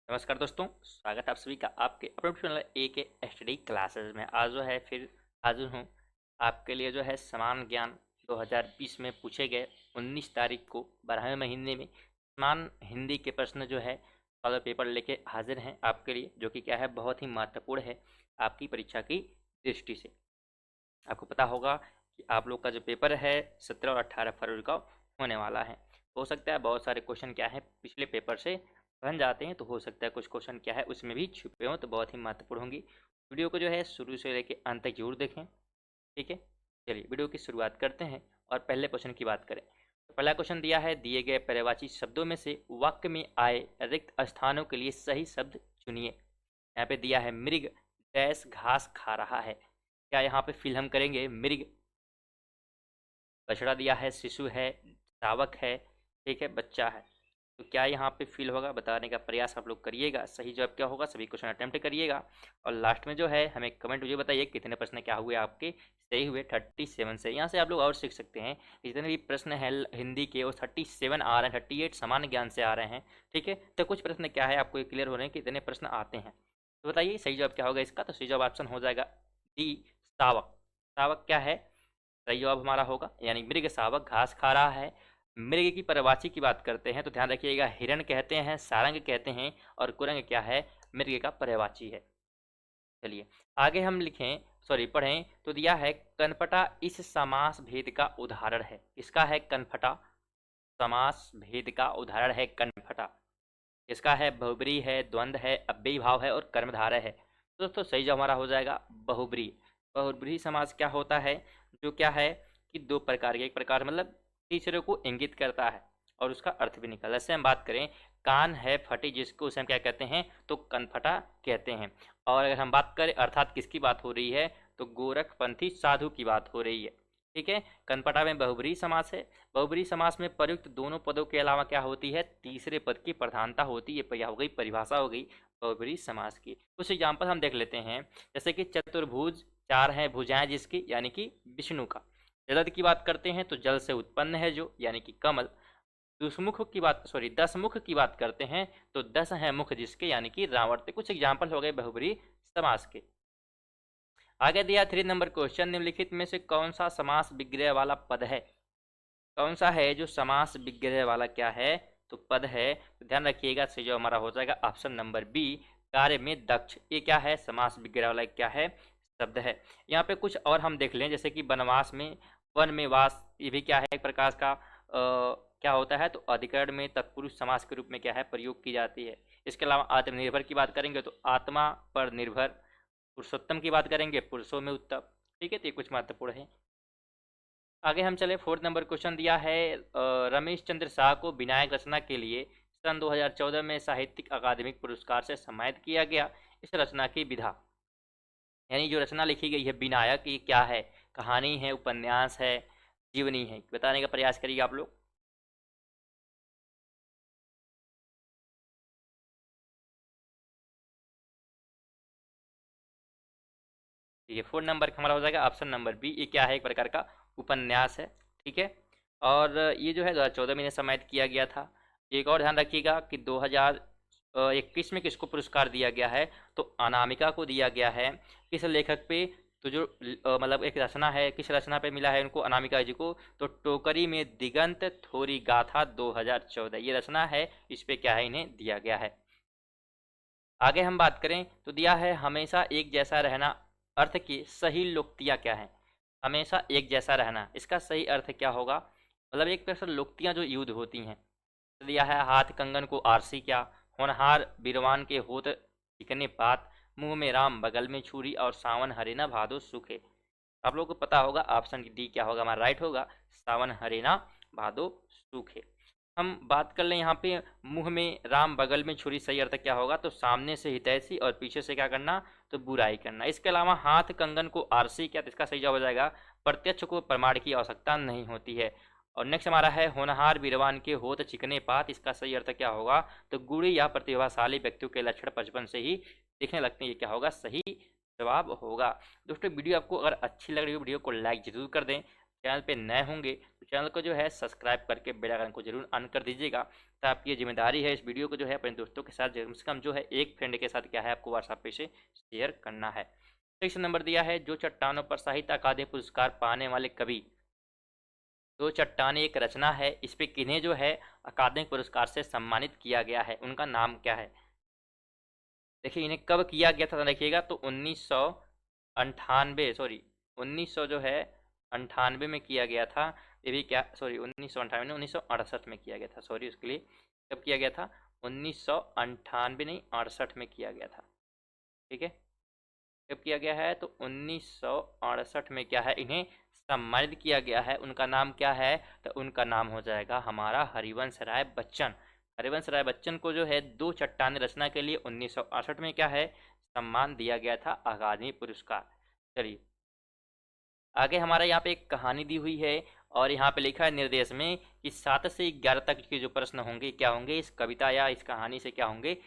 नमस्कार दोस्तों, स्वागत है आप सभी का आपके अपने चैनल ए के स्टडी क्लासेस में। आज जो है फिर हाजिर हूँ आपके लिए जो है समान ज्ञान 2020 में पूछे गए 19 तारीख को 12वें महीने में समान हिंदी के प्रश्न जो है सॉल्व पेपर लेके हाजिर हैं आपके लिए, जो कि क्या है बहुत ही महत्वपूर्ण है आपकी परीक्षा की दृष्टि से। आपको पता होगा कि आप लोग का जो पेपर है 17 और 18 फरवरी का होने वाला है। हो सकता है बहुत सारे क्वेश्चन क्या है पिछले पेपर से बन जाते हैं, तो हो सकता है कुछ क्वेश्चन क्या है उसमें भी छुपे हों, तो बहुत ही महत्वपूर्ण होंगी। वीडियो को जो है शुरू से लेकर अंत तक जरूर देखें, ठीक है। चलिए वीडियो की शुरुआत करते हैं और पहले क्वेश्चन की बात करें। तो पहला क्वेश्चन दिया है, दिए गए पर्यायवाची शब्दों में से वाक्य में आए रिक्त स्थानों के लिए सही शब्द चुनिए। यहाँ पे दिया है मृग डैश घास खा रहा है। क्या यहाँ पे फिल हम करेंगे मृग। बछड़ा दिया है शिशु है, शावक है, ठीक है, बच्चा है। तो क्या यहाँ पे फिल होगा बताने का प्रयास आप लोग करिएगा। सही जवाब क्या होगा सभी क्वेश्चन अटेम्प्ट करिएगा और लास्ट में जो है हमें कमेंट मुझे बताइए कितने प्रश्न क्या हुए आपके सही हुए 37 से। यहाँ से आप लोग और सीख सकते हैं जितने भी प्रश्न है हिंदी के वो 37 आ रहे हैं, 38 सामान्य ज्ञान से आ रहे हैं, ठीक है। तो कुछ प्रश्न क्या है आपको क्लियर हो रहे हैं कि इतने प्रश्न आते हैं। तो बताइए सही जवाब क्या होगा इसका। तो सही जवाब ऑप्शन हो जाएगा डी, शावक। शावक क्या है सही जवाब हमारा होगा, यानी मृग शावक घास खा रहा है। मृग की परिभाषा की बात करते हैं तो ध्यान रखिएगा हिरण कहते हैं, सारंग कहते हैं और कुरंग क्या है मृग का पर्यायवाची है। चलिए आगे हम लिखें पढ़ें तो दिया है कनपटा इस समास भेद का उदाहरण है। इसका है कनपटा, समास भेद का उदाहरण है कनपटा। इसका है बहुब्री है, द्वंद्व है, अव्ययी भाव है और कर्मधारय है। तो दोस्तों सही जवाब हमारा हो जाएगा बहुब्री। बहुब्री समास क्या होता है, जो क्या है कि दो प्रकार के, एक प्रकार मतलब तीसरे को इंगित करता है और उसका अर्थ भी निकल। जैसे हम बात करें कान है फटी जिसको उसे हम क्या कहते हैं तो कनफटा कहते हैं। और अगर हम बात करें अर्थात किसकी बात हो रही है तो गोरखपंथी साधु की बात हो रही है, ठीक है। कनपटा में बहुब्री समास है। बहुब्री समास में प्रयुक्त दोनों पदों के अलावा क्या होती है तीसरे पद की प्रधानता होती है। यह हो गई परिभाषा हो गई बहुब्री समास की। कुछ एग्जाम्पल हम देख लेते हैं, जैसे कि चतुर्भुज चार हैं भुजाएं जिसकी यानी कि विष्णु का। जलद की बात करते हैं तो जल से उत्पन्न है जो यानी कि कमल। दुष्मुख की बात 10 मुख की बात करते हैं तो 10 है मुख जिसके यानी कि रावण। तो कुछ एग्जाम्पल हो गए बहुब्री समास के। आगे दिया 3 नंबर क्वेश्चन, निम्नलिखित में से कौन सा समास विग्रह वाला पद है। कौन सा है जो समास विग्रह वाला क्या है तो पद है। तो ध्यान रखिएगा सही जो हमारा हो जाएगा ऑप्शन नंबर बी, कार्य में दक्ष। ये क्या है समास विग्रह वाला क्या है शब्द है। यहाँ पे कुछ और हम देख लें, जैसे कि वनवास में वन में वास, ये भी क्या है एक प्रकार का क्या होता है तो अधिकरण में तत्पुरुष समास के रूप में क्या है प्रयोग की जाती है। इसके अलावा आत्मनिर्भर की बात करेंगे तो आत्मा पर निर्भर। पुरुषोत्तम की बात करेंगे पुरुषों में उत्तम, ठीक है। तो ये कुछ महत्वपूर्ण है। आगे हम चले 4 नंबर क्वेश्चन दिया है रमेश चंद्र शाह को विनायक रचना के लिए सन 2014 में साहित्यिक अकादमिक पुरस्कार से सम्मानित किया गया। इस रचना की विधा यानी जो रचना लिखी गई है विनायक, ये क्या है कहानी है, उपन्यास है, जीवनी है, बताने का प्रयास करिए आप लोग। ठीक है 4 नंबर का हमारा हो जाएगा ऑप्शन नंबर बी। ये क्या है एक प्रकार का उपन्यास है, ठीक है। और ये जो है 2014 में इन्हें सम्मानित किया गया था। एक और ध्यान रखिएगा कि 2021 में किसको पुरस्कार दिया गया है तो अनामिका को दिया गया है। किस लेखक पे तो जो मतलब एक रचना है किस रचना पे मिला है उनको अनामिका जी को तो टोकरी में दिगंत थोरी गाथा 2014 ये रचना है, इस पे क्या है इन्हें दिया गया है। आगे हम बात करें तो दिया है हमेशा एक जैसा रहना अर्थ की सही लोक्तियाँ क्या है। हमेशा एक जैसा रहना इसका सही अर्थ क्या होगा, मतलब एक तरह से लोक्तियाँ जो युद्ध होती हैं। तो दिया है हाथ कंगन को आरसी क्या, होनहार बीरवान के होत चिकने पात, मुंह में राम बगल में छुरी और सावन हरेना भादो सुखे। आप लोगों को पता होगा ऑप्शन डी क्या होगा हमारा राइट होगा सावन हरेना भादो सूखे। हम बात कर लें यहाँ पे मुंह में राम बगल में छुरी सही अर्थ क्या होगा तो सामने से हितैषी और पीछे से क्या करना तो बुराई करना। इसके अलावा हाथ कंगन को आरसी क्या तो इसका सही जवाब हो जाएगा प्रत्यक्ष को प्रमाण की आवश्यकता नहीं होती है। और नेक्स्ट हमारा है होनहार बीरवान के होत चिकने पात, इसका सही अर्थ क्या होगा तो गुणी या प्रतिभाशाली व्यक्तियों के लक्षण बचपन से ही दिखने लगते हैं। ये क्या होगा सही जवाब होगा। दोस्तों वीडियो आपको अगर अच्छी लग रही हो वीडियो को लाइक जरूर कर दें, चैनल पे नए होंगे तो चैनल को जो है सब्सक्राइब करके बेल आइकन को जरूर ऑन कर दीजिएगा। तो आपकी ये जिम्मेदारी है इस वीडियो को जो है अपने दोस्तों के साथ कम से कम जो है एक फ्रेंड के साथ क्या है आपको व्हाट्सएप पे से शेयर करना है। नेक्स्ट नंबर दिया है, जो चट्टानों पर साहित्य अकादमी पुरस्कार पाने वाले कवि। जो चट्टान एक रचना है, इस पे किन्हें जो है अकादमी पुरस्कार से सम्मानित किया गया है, उनका नाम क्या है। देखिए इन्हें कब किया गया था देखिएगा, तो 1998 सॉरी 1900 जो है 98 में किया गया था। ये भी क्या सॉरी 1998 में 1968 में किया गया था, सॉरी उसके लिए। कब किया गया था, 1998 नहीं 68 में किया गया था। ठीक है, कब किया गया है, तो 1968 में क्या है इन्हें सम्मानित किया गया है। उनका नाम क्या है, तो उनका नाम हो जाएगा हमारा हरिवंश राय बच्चन। हरिवंश राय बच्चन को जो है दो चट्टान रचना के लिए 1968 में क्या है सम्मान दिया गया था, अकादमी पुरस्कार। चलिए आगे हमारा यहाँ पे एक कहानी दी हुई है और यहाँ पे लिखा है निर्देश में कि 7 से 11 तक के जो प्रश्न होंगे क्या होंगे, इस कविता या इस कहानी से क्या होंगे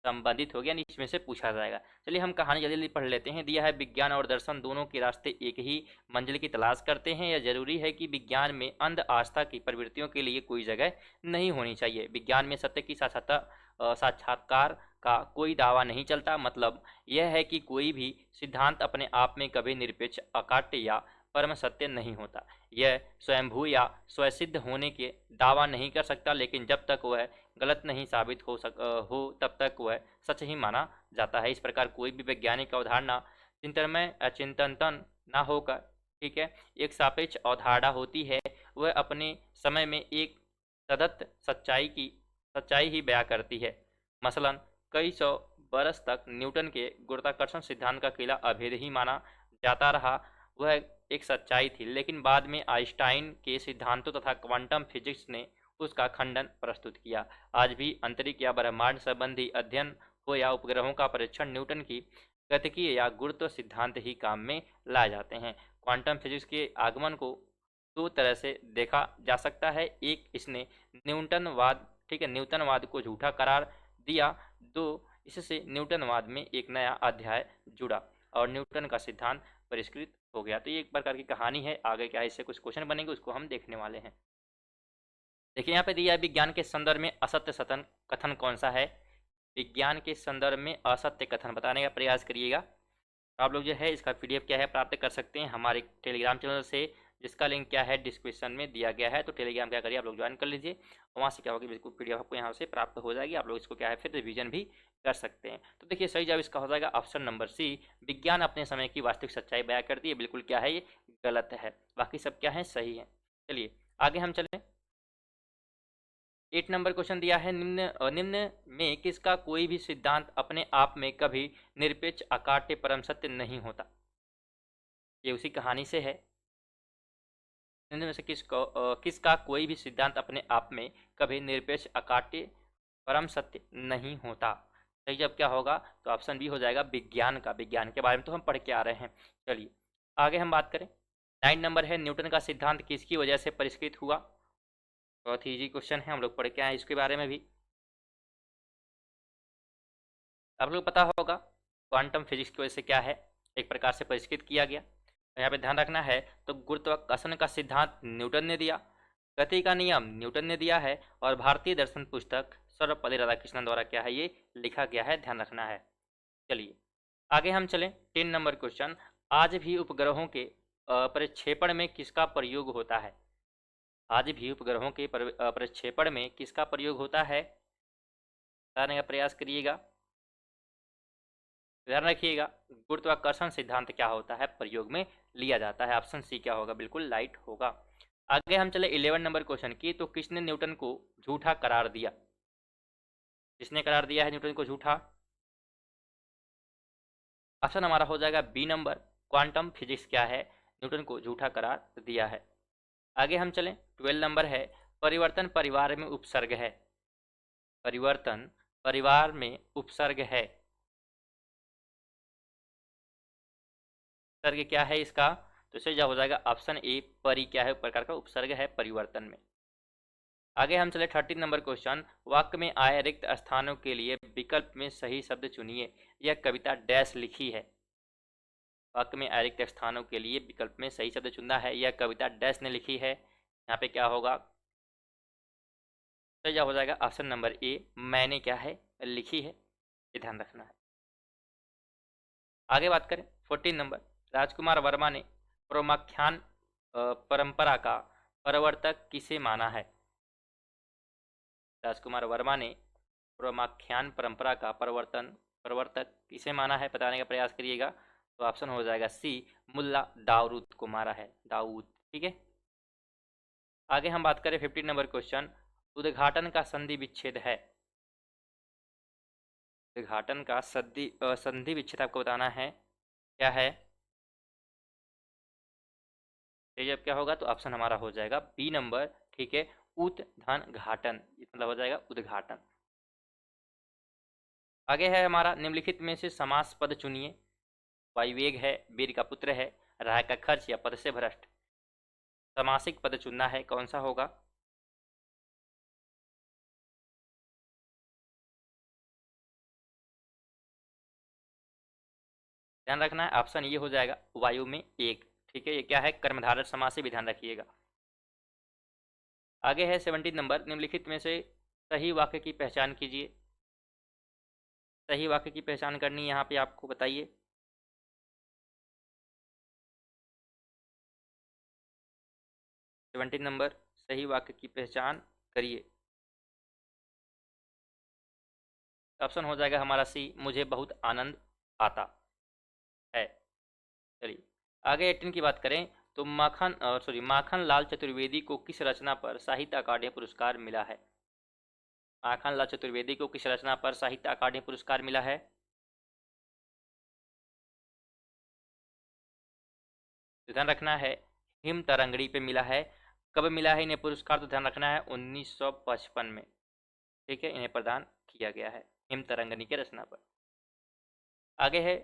संबंधित हो गया, इसमें से पूछा जाएगा। चलिए हम कहानी जल्दी जल्दी पढ़ लेते हैं। दिया है, विज्ञान और दर्शन दोनों के रास्ते एक ही मंजिल की तलाश करते हैं। यह जरूरी है कि विज्ञान में अंध आस्था की प्रवृत्तियों के लिए कोई जगह नहीं होनी चाहिए। विज्ञान में सत्य की साक्षात्कार का कोई दावा नहीं चलता। मतलब यह है कि कोई भी सिद्धांत अपने आप में कभी निरपेक्ष, अकाट्य या परम सत्य नहीं होता। यह स्वयंभू या स्वसिद्ध होने के दावा नहीं कर सकता, लेकिन जब तक वह गलत नहीं साबित हो तब तक वह सच ही माना जाता है। इस प्रकार कोई भी वैज्ञानिक अवधारणा चिंतनमय चिंतन ना होकर, ठीक है, एक सापेक्ष अवधारणा होती है। वह अपने समय में एक तदर्थ सच्चाई ही बयां करती है। मसलन कई सौ बरस तक न्यूटन के गुरुत्वाकर्षण सिद्धांत का किला अभेद ही माना जाता रहा। वह एक सच्चाई थी, लेकिन बाद में आइंस्टाइन के सिद्धांतों तथा क्वांटम फिजिक्स ने उसका खंडन प्रस्तुत किया। आज भी अंतरिक्ष या ब्रह्मांड संबंधी अध्ययन हो या उपग्रहों का परीक्षण, न्यूटन की गतिकीय या गुरुत्व सिद्धांत ही काम में लाए जाते हैं। क्वांटम फिजिक्स के आगमन को दो तरह से देखा जा सकता है। एक, इसने न्यूटनवाद, ठीक है, न्यूटनवाद को झूठा करार दिया। दो, इससे न्यूटनवाद में एक नया अध्याय जुड़ा और न्यूटन का सिद्धांत परिष्कृत हो गया। तो ये एक प्रकार की कहानी है। आगे क्या इससे कुछ क्वेश्चन बनेंगे उसको हम देखने वाले हैं। देखिए यहाँ पे दिया है, विज्ञान के संदर्भ में असत्य सतन कथन कौन सा है। विज्ञान के संदर्भ में असत्य कथन बताने का प्रयास करिएगा। आप लोग जो है इसका पीडीएफ क्या है प्राप्त कर सकते हैं हमारे टेलीग्राम चैनल से, जिसका लिंक क्या है डिस्क्रिप्शन में दिया गया है। तो टेलीग्राम क्या करिए आप लोग ज्वाइन कर लीजिए, वहाँ से क्या होगा बिल्कुल पीडीएफ आपको यहाँ से प्राप्त हो जाएगी। आप लोग इसको क्या है फिर रिवीजन भी कर सकते हैं। तो देखिए सही जवाब इसका हो जाएगा ऑप्शन नंबर सी, विज्ञान अपने समय की वास्तविक सच्चाई बयां करती है। बिल्कुल क्या है ये गलत है, बाकी सब क्या है सही है। चलिए आगे हम चलें। 8 नंबर क्वेश्चन दिया है, निम्न में किसका कोई भी सिद्धांत अपने आप में कभी निरपेक्ष, अकाट्य, परम सत्य नहीं होता। ये उसी कहानी से है। निम्न में से किसका कोई भी सिद्धांत अपने आप में कभी निरपेक्ष, अकाट्य, परम सत्य नहीं होता। सही जब क्या होगा, तो ऑप्शन बी हो जाएगा विज्ञान का। विज्ञान के बारे में तो हम पढ़ के आ रहे हैं। चलिए आगे हम बात करें। 9 नंबर है, न्यूटन का सिद्धांत किसकी वजह से परिष्कृत हुआ। बहुत ही इजी क्वेश्चन है, हम लोग पढ़ के आए इसके बारे में भी। आप लोग पता होगा क्वांटम फिजिक्स की वजह से क्या है एक प्रकार से परिष्कृत किया गया। यहाँ पे ध्यान रखना है, तो गुरुत्वाकर्षण का सिद्धांत न्यूटन ने दिया, गति का नियम न्यूटन ने दिया है, और भारतीय दर्शन पुस्तक सर्वपल्ली राधाकृष्णन द्वारा क्या है ये लिखा गया है, ध्यान रखना है। चलिए आगे हम चलें। 10 नंबर क्वेश्चन, आज भी उपग्रहों के प्रक्षेपण में किसका प्रयोग होता है। आज भी उपग्रहों के प्रक्षेपण में किसका प्रयोग होता है, बताने का प्रयास करिएगा। ध्यान रखिएगा, गुरुत्वाकर्षण सिद्धांत क्या होता है प्रयोग में लिया जाता है। ऑप्शन सी क्या होगा, बिल्कुल लाइट होगा। आगे हम चले 11 नंबर क्वेश्चन की, तो किसने न्यूटन को झूठा करार दिया। किसने करार दिया है न्यूटन को झूठा। ऑप्शन हमारा हो जाएगा बी नंबर, क्वांटम फिजिक्स क्या है न्यूटन को झूठा करार दिया है। आगे हम चलें 12 नंबर है, परिवर्तन परिवार में उपसर्ग है। परिवर्तन परिवार में उपसर्ग है, उपसर्ग क्या है इसका, तो इसे जब हो जाएगा ऑप्शन ए, परि क्या है प्रकार का उपसर्ग है परिवर्तन में। आगे हम चले 13 नंबर क्वेश्चन, वाक्य में आए रिक्त स्थानों के लिए विकल्प में सही शब्द चुनिए। यह कविता डैश लिखी है। वाक्य में अरिक्त स्थानों के लिए विकल्प में सही शब्द चुनना है। यह कविता डैश ने लिखी है। यहाँ पे क्या होगा, तो यह हो जाएगा ऑप्शन नंबर ए, मैंने क्या है लिखी है। ये ध्यान रखना है। आगे बात करें 14 नंबर, राजकुमार वर्मा ने प्रोमाख्यान परंपरा का प्रवर्तक किसे माना है। राजकुमार वर्मा ने प्रोमाख्यान परंपरा का प्रवर्तक किसे माना है, बताने का प्रयास करिएगा। तो ऑप्शन हो जाएगा सी, मुल्ला दाऊद को मारा है, दाऊद। ठीक है, आगे हम बात करें 15 नंबर क्वेश्चन, उद्घाटन का संधि विच्छेद है। उद्घाटन का संधि विच्छेद आपको बताना है क्या है। तो जब क्या होगा, तो ऑप्शन हमारा हो जाएगा बी नंबर। ठीक है, उद्घाटन घाटन, मतलब हो जाएगा उद्घाटन। आगे है हमारा, निम्नलिखित में से समास पद चुनिए। वायुवेग है, वीर का पुत्र है, राय का खर्च या पद से भ्रष्ट। समासिक पद चुनना है, कौन सा होगा। ध्यान रखना है, ऑप्शन ये हो जाएगा वायु में एक। ठीक है, ये क्या है, कर्मधारय समास से भी ध्यान रखिएगा। आगे है 17 नंबर, निम्नलिखित में से सही वाक्य की पहचान कीजिए। सही वाक्य की पहचान करनी यहाँ पे आपको बताइए। 17 नंबर, सही वाक्य की पहचान करिए। ऑप्शन हो जाएगा हमारा सी, मुझे बहुत आनंद आता है। चलिए आगे 18 की बात करें, तो माखन लाल चतुर्वेदी को किस रचना पर साहित्य अकादमी पुरस्कार मिला है। माखन लाल चतुर्वेदी को किस रचना पर साहित्य अकादमी पुरस्कार मिला है। तो ध्यान रखना है, हिम तरंगड़ी पे मिला है। कब मिला है इन्हें पुरस्कार, तो ध्यान रखना है 1955 में। ठीक है, इन्हें प्रदान किया गया है हिम तरंगनी के रचना पर। आगे है,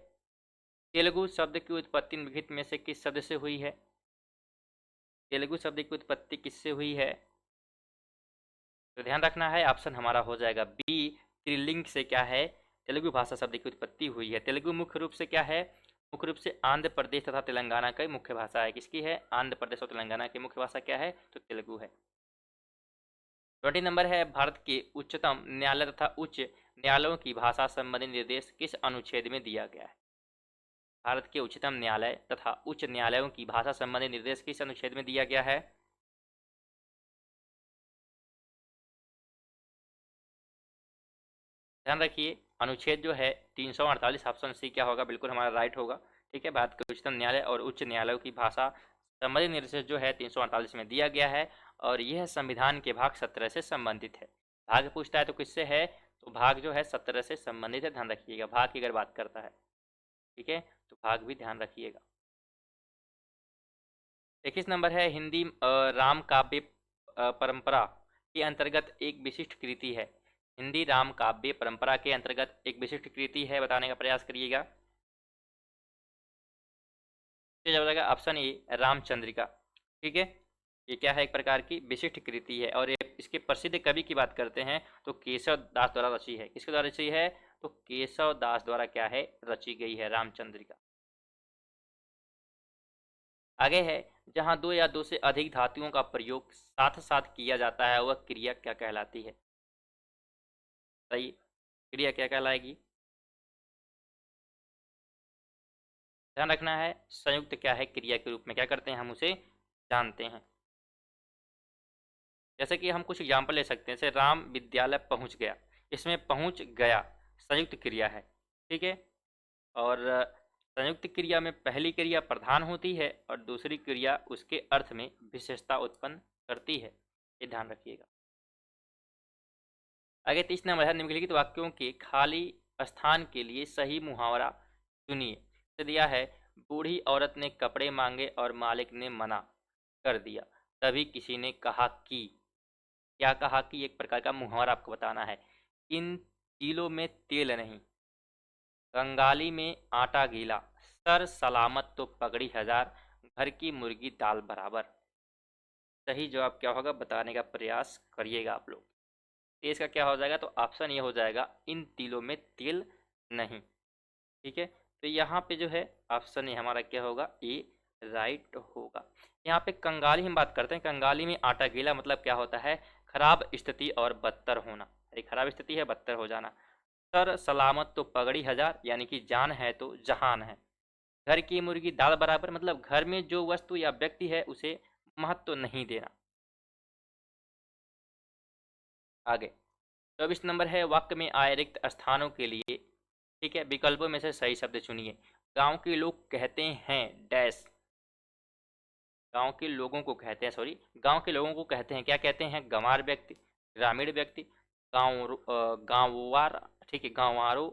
तेलुगु शब्द की उत्पत्ति निम्नलिखित में से किस शब्द से हुई है। तेलुगु शब्द की उत्पत्ति किससे हुई है, तो ध्यान रखना है, ऑप्शन हमारा हो जाएगा बी, त्रिलिंग से क्या है तेलुगु भाषा शब्द की उत्पत्ति हुई है। तेलुगु मुख्य रूप से क्या है, मुख्य रूप से आंध्र प्रदेश तथा तेलंगाना की मुख्य भाषा है। किसकी है, आंध्र प्रदेश और तेलंगाना की मुख्य भाषा क्या है, तो तेलुगु है। 20 नंबर है, भारत के उच्चतम न्यायालय तथा उच्च न्यायालयों की भाषा संबंधी निर्देश किस अनुच्छेद में दिया गया है। भारत के उच्चतम न्यायालय तथा उच्च न्यायालयों की भाषा संबंधी निर्देश किस अनुच्छेद में दिया गया है। ध्यान रखिए, अनुच्छेद जो है 348, ऑप्शन सी क्या होगा, बिल्कुल हमारा राइट होगा। ठीक है, भारत के उच्चतम न्यायालय और उच्च न्यायालयों की भाषा संबंधी निर्देश जो है 348 में दिया गया है, और यह संविधान के भाग 17 से संबंधित है। भाग पूछता है तो किससे है, तो भाग जो है 17 से संबंधित है, ध्यान रखिएगा, भाग की अगर बात करता है। ठीक है, तो भाग भी ध्यान रखिएगा। 21 नंबर है, हिंदी राम काव्य परंपरा के अंतर्गत एक विशिष्ट कृति है। हिंदी राम काव्य परंपरा के अंतर्गत एक विशिष्ट कृति है, बताने का प्रयास करिएगा। तो हो जाएगा ऑप्शन ए, रामचंद्रिका। ठीक है, ये क्या है, एक प्रकार की विशिष्ट कृति है, और ये इसके प्रसिद्ध कवि की बात करते हैं तो केशव दास द्वारा रची है। किसके द्वारा रची है, तो केशव दास द्वारा क्या है, रची गई है रामचंद्रिका। आगे है, जहां दो या दो से अधिक धातुओं का प्रयोग साथ साथ किया जाता है वह क्रिया क्या कहलाती है। सही, क्रिया क्या कहलाएगी। ध्यान रखना है, संयुक्त क्या है, क्रिया के रूप में क्या करते हैं, हम उसे जानते हैं। जैसे कि हम कुछ एग्जाम्पल ले सकते हैं, जैसे राम विद्यालय पहुंच गया, इसमें पहुंच गया संयुक्त क्रिया है। ठीक है, और संयुक्त क्रिया में पहली क्रिया प्रधान होती है और दूसरी क्रिया उसके अर्थ में विशेषता उत्पन्न करती है, ये ध्यान रखिएगा। आगे 30 नंबर है, निम्नलिखित वाक्यों के खाली स्थान के लिए सही मुहावरा चुनिए। तो दिया है, बूढ़ी औरत ने कपड़े मांगे और मालिक ने मना कर दिया, तभी किसी ने कहा कि, क्या कहा कि, एक प्रकार का मुहावरा आपको बताना है। इन तिलों में तेल नहीं, कंगाली में आटा गीला, सर सलामत तो पगड़ी हजार, घर की मुर्गी दाल बराबर। सही जवाब क्या होगा, बताने का प्रयास करिएगा आप लोग। तो इसका क्या हो जाएगा, तो ऑप्शन ये हो जाएगा, इन तिलों में तेल नहीं। ठीक है, तो यहाँ पे जो है ऑप्शन ए हमारा क्या होगा, ए राइट होगा। यहाँ पे कंगाली हम बात करते हैं। कंगाली में आटा गीला मतलब क्या होता है, खराब स्थिति और बदतर होना। एक खराब स्थिति है, बदतर हो जाना। सर सलामत तो पगड़ी हजार, यानी कि जान है तो जहान है। घर की मुर्गी दाल बराबर, मतलब घर में जो वस्तु या व्यक्ति है उसे महत्व तो नहीं देना। आगे 24 नंबर है, वाक्य में आए रिक्त स्थानों के लिए, ठीक है, विकल्पों में से सही शब्द चुनिए। गांव के लोग कहते हैं डैश, गांव के लोगों को कहते हैं, सॉरी, गांव के लोगों को कहते हैं, क्या कहते हैं, गंवार व्यक्ति, ग्रामीण व्यक्ति, गांववार, ठीक है, गांवारो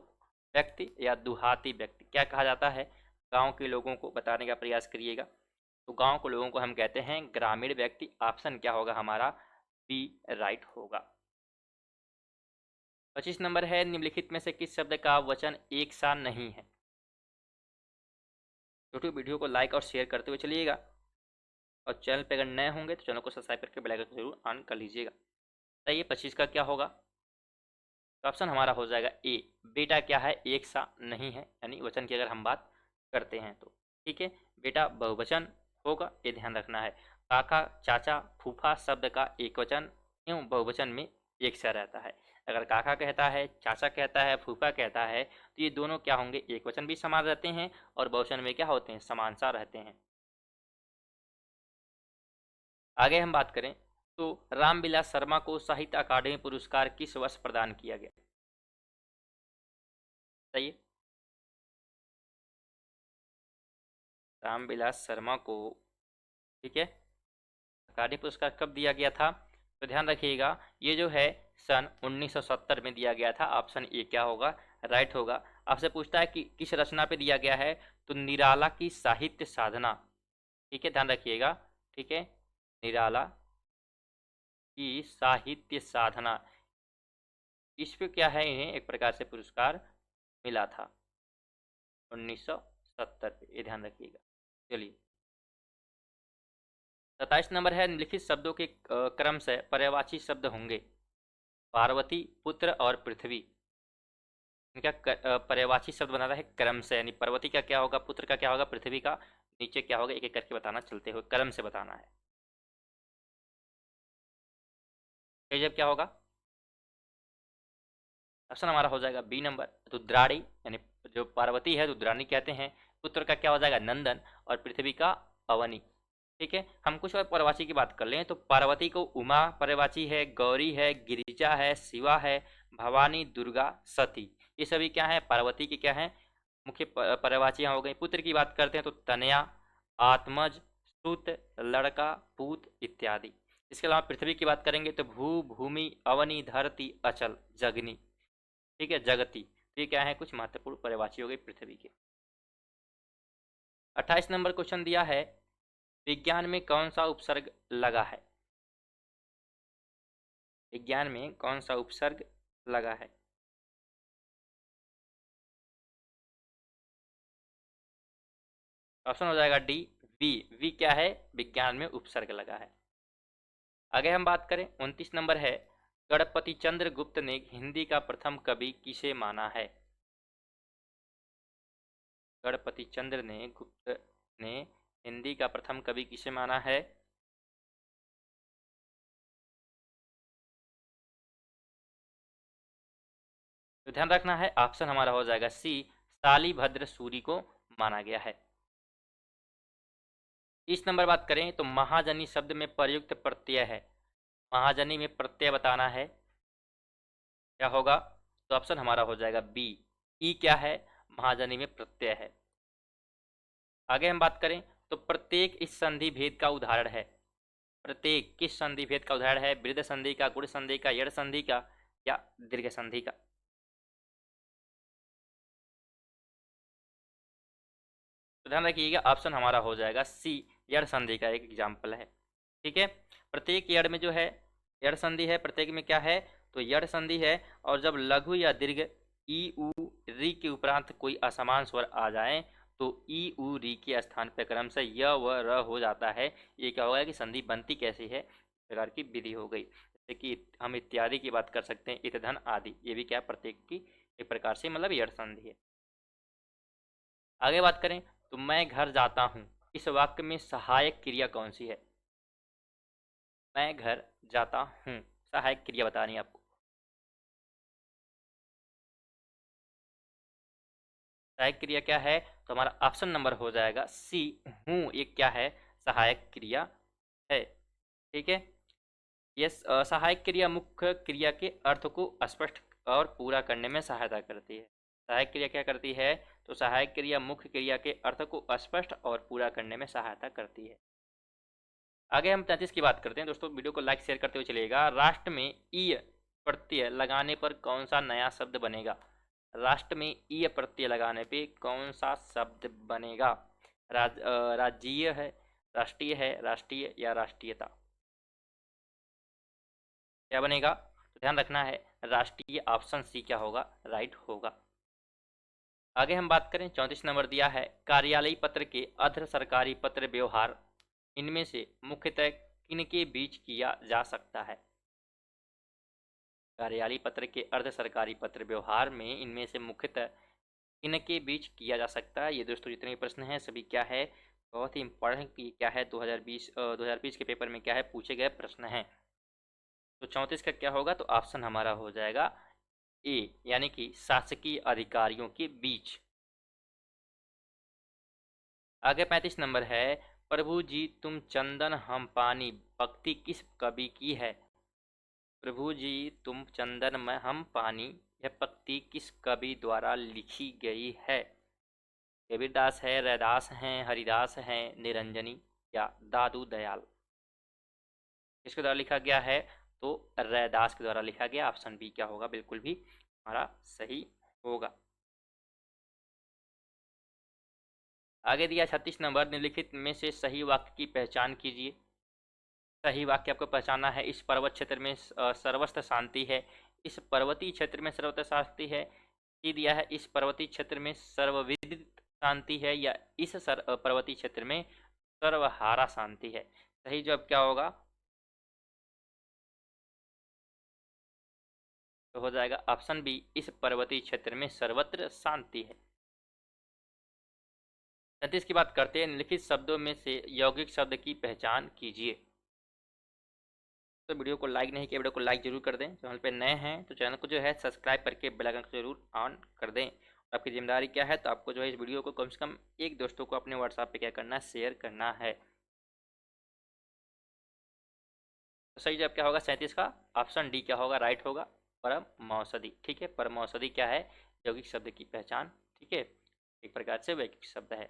व्यक्ति या दुहाती व्यक्ति। क्या कहा जाता है, गांव के लोगों को बताने का प्रयास करिएगा। तो गांव के लोगों को हम कहते हैं ग्रामीण व्यक्ति। ऑप्शन क्या होगा हमारा, बी राइट होगा। 25 नंबर है, निम्नलिखित में से किस शब्द का वचन एक सा नहीं है। छोटे वीडियो को लाइक और शेयर करते हुए चलिएगा, और चैनल पे अगर नए होंगे तो चैनल को सब्सक्राइब करके बेल आइकन जरूर ऑन कर लीजिएगा। बताइए 25 का क्या होगा। तो ऑप्शन हमारा हो जाएगा ए, बेटा क्या है, एक सा नहीं है, यानी वचन की अगर हम बात करते हैं तो, ठीक है, बेटा बहुवचन होगा, ये ध्यान रखना है। काका चाचा फूफा शब्द का एक वचन एवं बहुवचन में एक सा रहता है। अगर काका कहता है, चाचा कहता है, फूफा कहता है, तो ये दोनों क्या होंगे, एक वचन भी समान रहते हैं और बहुवचन में क्या होते हैं, समान सा रहते हैं। आगे हम बात करें तो रामविलास शर्मा को साहित्य अकादमी पुरस्कार किस वर्ष प्रदान किया गया। बताइए, रामविलास शर्मा को, ठीक है, अकादमी पुरस्कार कब दिया गया था। तो ध्यान रखिएगा, ये जो है सन 1970 में दिया गया था। ऑप्शन ए क्या होगा, राइट होगा। आपसे पूछता है कि किस रचना पे दिया गया है, तो निराला की साहित्य साधना, ठीक है, ध्यान रखिएगा, ठीक है, निराला की साहित्य साधना, इस पे क्या है, इन्हें एक प्रकार से पुरस्कार मिला था 1970 पे, ये ध्यान रखिएगा। चलिए 27 नंबर है, निम्नलिखित शब्दों के क्रम से पर्यायवाची शब्द होंगे। पार्वती, पुत्र और पृथ्वी, इनका पर्यायवाची शब्द बनाता है क्रम से, यानी पार्वती का क्या होगा, पुत्र का क्या होगा, पृथ्वी का नीचे क्या होगा, एक एक करके बताना, चलते हुए क्रम से बताना है। जब क्या होगा, ऑप्शन हमारा हो जाएगा बी नंबर, रुद्राणी, यानी जो पार्वती है रुद्राणी कहते हैं। पुत्र का क्या हो जाएगा, नंदन, और पृथ्वी का अवनी। ठीक है, हम कुछ और पर्यायवाची की बात कर लें तो पार्वती को उमा पर्यायवाची है, गौरी है, गिरिजा है, शिवा है, भवानी, दुर्गा, सती, ये सभी क्या है, पार्वती की क्या है, मुख्य पर्यायवाचियां हो गई। पुत्र की बात करते हैं तो तनया, आत्मज, सुत, लड़का, पूत इत्यादि। इसके अलावा पृथ्वी की बात करेंगे तो भू, भूमि, अवनी, धरती, अचल, जगनी, ठीक है, जगती। तो ये क्या है, कुछ महत्वपूर्ण पर्यायवाची हो गई पृथ्वी के। 28 नंबर क्वेश्चन दिया है, विज्ञान में कौन सा उपसर्ग लगा है। विज्ञान में कौन सा उपसर्ग लगा है। ऑप्शन हो जाएगा डी, वी। वी क्या है, विज्ञान में उपसर्ग लगा है। आगे हम बात करें 29 नंबर है, गणपति चंद्र गुप्त ने हिंदी का प्रथम कवि किसे माना है। गणपति चंद्र ने गुप्त ने हिंदी का प्रथम कवि किसे माना है। तो ध्यान रखना है, ऑप्शन हमारा हो जाएगा सी, शालिभद्र सूरी को माना गया है। इस नंबर बात करें तो महाजनी शब्द में प्रयुक्त प्रत्यय है। महाजनी में प्रत्यय बताना है, क्या होगा, तो ऑप्शन हमारा हो जाएगा बी, ई क्या है, महाजनी में प्रत्यय है। आगे हम बात करें तो प्रत्येक इस संधि भेद का उदाहरण है। प्रत्येक किस संधि भेद का उदाहरण है, वृद्ध संधि का, गुण संधि का, यड़ संधि का, या दीर्घ संधि का। तो ध्यान रखिएगा, ऑप्शन हमारा हो जाएगा सी, यड़ संधि का एक एग्जाम्पल है। ठीक है, प्रत्येक यड़ में जो है यड़ संधि है, प्रत्येक में क्या है, तो यड़ संधि है। और जब लघु या दीर्घ ई उ री के उपरांत कोई असमान स्वर आ जाए तो ई उ री के स्थान पर क्रम से य व र हो जाता है। ये क्या होगा कि संधि बनती कैसी है, इस प्रकार की विधि हो गई। जैसे कि हम इत्यादि की बात कर सकते हैं, इत धन आदि, ये भी क्या प्रत्येक की एक प्रकार से मतलब यड़ संधि है। आगे बात करें तो मैं घर जाता हूँ, इस वाक्य में सहायक क्रिया कौन सी है? मैं घर जाता हूँ, सहायक क्रिया बतानी है आपको। सहायक क्रिया क्या है? तो हमारा ऑप्शन नंबर हो जाएगा सी, हूँ। ये क्या है? सहायक क्रिया है। ठीक है। ये सहायक क्रिया मुख्य क्रिया के अर्थ को स्पष्ट और पूरा करने में सहायता करती है। सहायक क्रिया क्या करती है? तो सहायक क्रिया मुख्य क्रिया के अर्थ को स्पष्ट और पूरा करने में सहायता करती है। आगे हम 33 की बात करते हैं दोस्तों। वीडियो को लाइक शेयर करते हुए चलिएगा। राष्ट्र में ईय प्रत्यय लगाने पर कौन सा नया शब्द बनेगा? राष्ट्र में ईय प्रत्यय लगाने पे कौन सा शब्द बनेगा? राज्यीय है, राष्ट्रीय है, राष्ट्रीय या राष्ट्रीयता? क्या बनेगा? तो ध्यान रखना है, राष्ट्रीय। ऑप्शन सी क्या होगा? राइट होगा। आगे हम बात करें, 34 नंबर दिया है, कार्यालयी पत्र के अर्ध सरकारी पत्र व्यवहार इनमें से मुख्यतः किनके बीच किया जा सकता है? कार्यालयी पत्र के अर्ध सरकारी पत्र व्यवहार में इनमें से मुख्यतः किनके बीच किया जा सकता है? ये दोस्तों जितने भी प्रश्न हैं सभी क्या है, बहुत ही इंपॉर्टेंट क्या है, 2020 के पेपर में क्या है पूछे गए प्रश्न हैं। तो 34 का क्या होगा? तो ऑप्शन हमारा हो जाएगा ए, यानी कि शासकीय अधिकारियों के बीच। आगे 35 नंबर है, प्रभु जी तुम चंदन हम पानी भक्ति किस कवि की है? प्रभु जी तुम चंदन में हम पानी, यह पंक्ति किस कवि द्वारा लिखी गई है? कबीरदास है, रैदास हैं, हरिदास हैं, निरंजनी या दादू दयाल? किसके द्वारा लिखा गया है? तो रैदास के द्वारा लिखा गया। ऑप्शन बी क्या होगा? बिल्कुल भी हमारा सही होगा। आगे दिया 36 नंबर, निम्नलिखित में से सही वाक्य की पहचान कीजिए। सही वाक्य आपको पहचानना है। इस पर्वत क्षेत्र में सर्वत्र शांति है। इस पर्वतीय क्षेत्र में सर्वत्र शांति है। ये दिया है, इस पर्वतीय क्षेत्र में सर्वविदित शांति है, या इस पर्वतीय क्षेत्र में सर्वहारा शांति है। सही जवाब क्या होगा? तो हो जाएगा ऑप्शन बी, इस पर्वतीय क्षेत्र में सर्वत्र शांति है। 37 की बात करते हैं, निम्नलिखित शब्दों में से यौगिक शब्द की पहचान कीजिए। तो वीडियो को लाइक नहीं किया, वीडियो को लाइक जरूर कर दें। चैनल पे नए हैं तो चैनल को जो है सब्सक्राइब करके बेल आइकन को जरूर ऑन कर दें। और आपकी जिम्मेदारी क्या है? तो आपको जो है इस वीडियो को कम से कम एक दोस्तों को अपने व्हाट्सएप पे क्या करना है? शेयर करना है। तो सही जवाब क्या होगा 37 का? ऑप्शन डी क्या होगा? राइट होगा, परम औषधि। ठीक है, परम औषधि क्या है? यौगिक शब्द की पहचान। ठीक है, एक प्रकार से वैज्ञानिक शब्द है।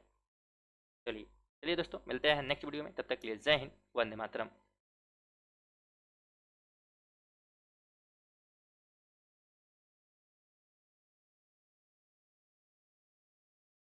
चलिए चलिए दोस्तों, मिलते हैं नेक्स्ट वीडियो में। तब तक के लिए जय हिंद, वंदे मातरम।